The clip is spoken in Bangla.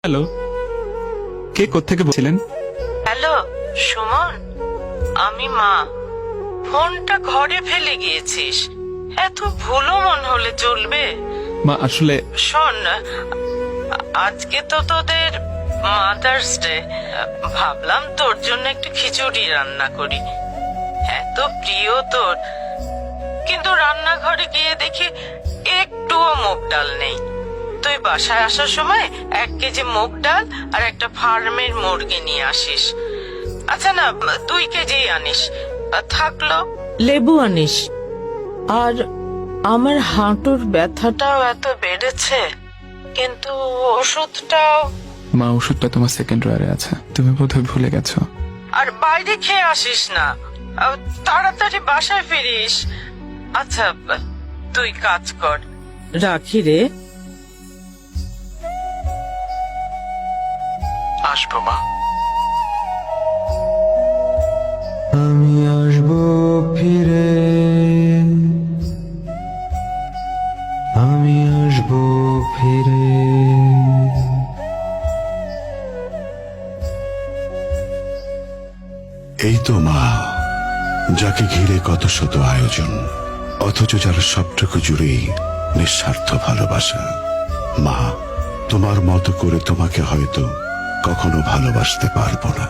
হ্যালো, কে কোত্থেকে বলছিলেন? হ্যালো সুমন, আমি মা। ফোনটা ঘরে ফেলে গিয়েছিস, এত ভুলো মন হলে চলবে? মা আসলে শোন, আজকে তো তোদের মাদার্স ডে, ভাবলাম তোর জন্য একটু খিচুড়ি রান্না করি, এত প্রিয় তোর। কিন্তু রান্নাঘরে গিয়ে দেখি একটুও মুগ ডাল নেই। তুই বাসায় আসার সময় 1 কেজি মুগ ডাল আর একটা ফার্মের মুরগি নিয়ে আসিস। আচ্ছা না, 2 কেজি আনিস। থাকলো লেবু আনিস। আর আমার হাঁটুর ব্যথাটাও এত বেড়েছে, কিন্তু ওষুধটাও। মা, ওষুধটা তোমার সেকেন্ড ড্রয়ারে আছে, তুমি বোধহয় ভুলে গেছো। আর বাইরে খেয়ে আসিস না, তাড়াতাড়ি বাসায় ফিরিস। আচ্ছা তুই কাজ কর, রাখি রে। আসবো মা। আমি আসবো ফিরে, আমি আসবো ফিরে। এই তো মা, যাকে ঘিরে কত শত আয়োজন, অথচ যার সবটুকু জুড়েই নিঃস্বার্থ ভালোবাসা। মা, তোমার মতো করে তোমাকে হয়তো কখনো ভালোবাসতে পারবো না।